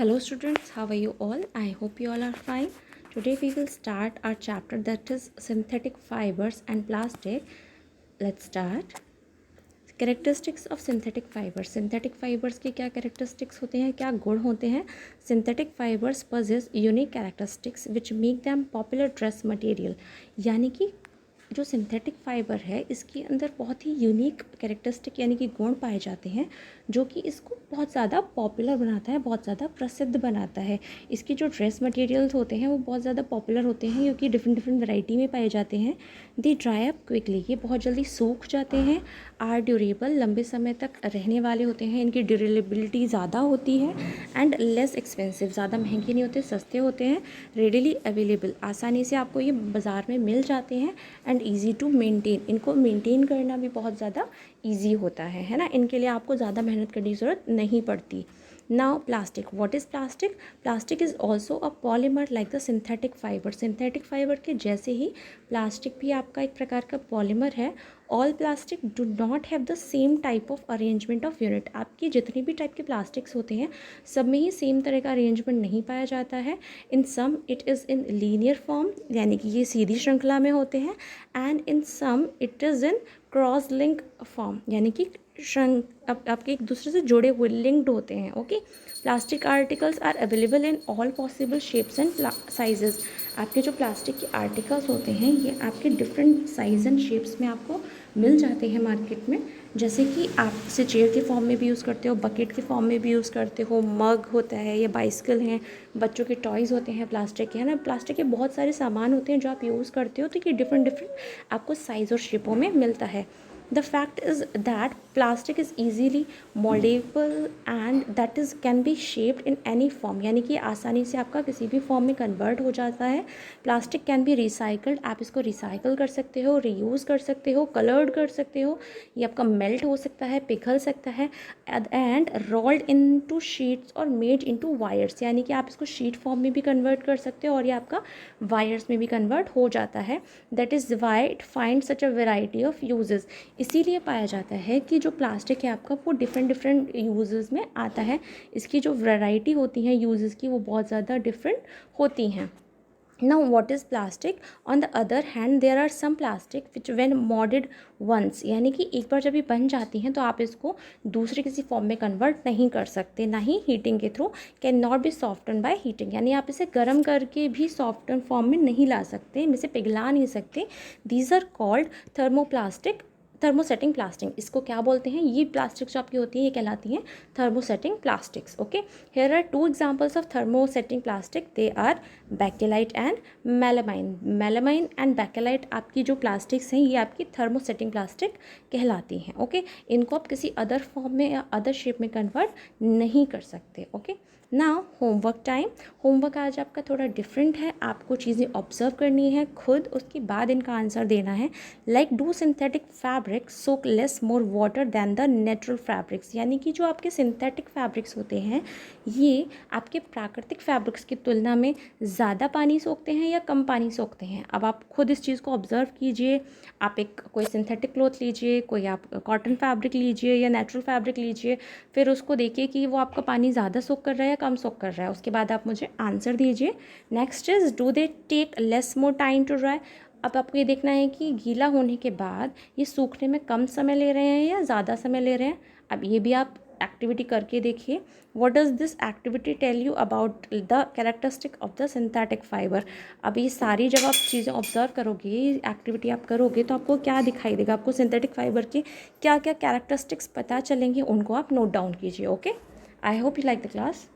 Hello students, how are you all? I hope you all are fine. Today we will start our chapter that is synthetic fibers and plastic. Let's start. Characteristics of synthetic fibers. Synthetic fibers के क्या characteristics होते हैं, क्या गुण होते हैं? Synthetic fibers possess unique characteristics which make them popular dress material. यानी कि जो सिंथेटिक फाइबर है इसके अंदर बहुत ही यूनिक कैरेक्टरिस्टिक यानी कि गुण पाए जाते हैं जो कि इसको बहुत ज़्यादा पॉपुलर बनाता है, बहुत ज़्यादा प्रसिद्ध बनाता है। इसके जो ड्रेस मटेरियल्स होते हैं वो बहुत ज़्यादा पॉपुलर होते हैं क्योंकि डिफरेंट डिफरेंट वैरायटी में पाए जाते हैं। दे ड्राई अप क्विकली, ये बहुत जल्दी सूख जाते हैं। आर ड्यूरेबल, लंबे समय तक रहने वाले होते हैं, इनकी ड्यूरेबिलिटी ज़्यादा होती है। एंड लेस एक्सपेंसिव, ज़्यादा महंगे नहीं होते, सस्ते होते हैं। रेडिली अवेलेबल, आसानी से आपको ये बाज़ार में मिल जाते हैं। एंड ईजी टू मेंटेन, इनको मेंटेन करना भी बहुत ज़्यादा ईजी होता है ना। इनके लिए आपको ज़्यादा मेहनत करने की ज़रूरत नहीं पड़ती। Now plastic, what is plastic? Plastic is also a polymer like the synthetic fibre. Synthetic fibre के जैसे ही प्लास्टिक भी आपका एक प्रकार का पॉलीमर है। All plastic do not have the same type of arrangement of unit. आपकी जितनी भी टाइप के प्लास्टिक्स होते हैं सब में ही सेम तरह का अरेंजमेंट नहीं पाया जाता है। In some it is in linear form, यानी कि ये सीधी श्रृंखला में होते हैं। And in some it is in cross link form, यानी कि आपके एक दूसरे से जुड़े हुए लिंक्ड होते हैं। Okay, plastic articles are available in all possible shapes and sizes. आपके जो प्लास्टिक के आर्टिकल्स होते हैं ये आपके डिफरेंट साइज एंड शेप्स में आपको मिल जाते हैं मार्केट में। जैसे कि आप इसे चेयर के फॉर्म में भी यूज़ करते हो, बकेट के फॉर्म में भी यूज़ करते हो, मग होता है या बाइसिकल हैं, बच्चों के टॉयज़ होते हैं प्लास्टिक के, है ना। प्लास्टिक के बहुत सारे सामान होते हैं जो आप यूज़ करते हो, तो ये डिफरेंट डिफरेंट आपको साइज़ और शेपों में मिलता है। The fact is that plastic is easily moldable and that is can be shaped in any form, यानी कि आसानी से आपका किसी भी फॉर्म में कन्वर्ट हो जाता है। प्लास्टिक कैन बी रिसाइकल्ड, आप इसको रिसाइकल कर सकते हो, रीयूज़ कर सकते हो, कलर्ड कर सकते हो, ये आपका मेल्ट हो सकता है, पिघल सकता है। एंड रोल्ड इनटू शीट्स और मेड इनटू वायर्स, यानी कि आप इसको शीट फॉर्म में भी कन्वर्ट कर सकते हो और ये आपका वायर्स में भी कन्वर्ट हो जाता है। That is why it find such a variety of uses. इसीलिए पाया जाता है कि जो प्लास्टिक है आपका वो डिफरेंट डिफरेंट यूजेस में आता है। इसकी जो वैरायटी होती है यूजेस की वो बहुत ज़्यादा डिफरेंट होती हैं। Now what is plastic? On the other hand there are some plastic which when moulded once, यानी कि एक बार जब ये बन जाती हैं तो आप इसको दूसरे किसी फॉर्म में कन्वर्ट नहीं कर सकते, ना ही हीटिंग के through. Can not be soften by heating, यानी आप इसे गर्म करके भी सॉफ्टन फॉर्म में नहीं ला सकते, इसे पिघला नहीं सकते। These are called thermoplastic, thermosetting plastic. इसको क्या बोलते हैं? ये प्लास्टिक्स जो आपकी होती हैं ये कहलाती हैं thermosetting plastics. Okay, here are two examples of thermosetting plastic, they are Bakelite and melamine. Melamine and Bakelite आपकी जो प्लास्टिक्स हैं ये आपकी थर्मोसेटिंग प्लास्टिक कहलाती हैं। ओके, इनको आप किसी अदर फॉर्म में या अदर शेप में कन्वर्ट नहीं कर सकते। Okay, now homework time. Homework आज आपका थोड़ा डिफरेंट है, आपको चीज़ें ऑब्जर्व करनी है खुद, उसके बाद इनका आंसर देना है। Like do synthetic fabrics soak less more water than the natural fabrics, यानी कि जो आपके सिंथेटिक फैब्रिक्स होते हैं ये आपके प्राकृतिक फैब्रिक्स की तुलना में ज़्यादा पानी सोखते हैं या कम पानी सोखते हैं। अब आप खुद इस चीज़ को ऑब्जर्व कीजिए। आप एक कोई सिंथेटिक क्लॉथ लीजिए, कोई आप कॉटन फैब्रिक लीजिए या नेचुरल फैब्रिक लीजिए, फिर उसको देखिए कि वो आपका पानी ज़्यादा सोख कर रहा है या कम सोख कर रहा है, उसके बाद आप मुझे आंसर दीजिए। Next is do they take less more time to dry. अब आपको ये देखना है कि गीला होने के बाद ये सूखने में कम समय ले रहे हैं या ज़्यादा समय ले रहे हैं। अब ये भी आप एक्टिविटी करके देखिए। What does this activity tell you about the characteristic of the synthetic fibre? अब ये सारी जब आप चीज़ें ऑब्जर्व करोगे, एक्टिविटी आप करोगे, तो आपको क्या दिखाई देगा? आपको सिंथेटिक फाइबर के क्या क्या कैरेक्टरिस्टिक्स पता चलेंगे, उनको आप नोट डाउन कीजिए। Okay, I hope you like the class.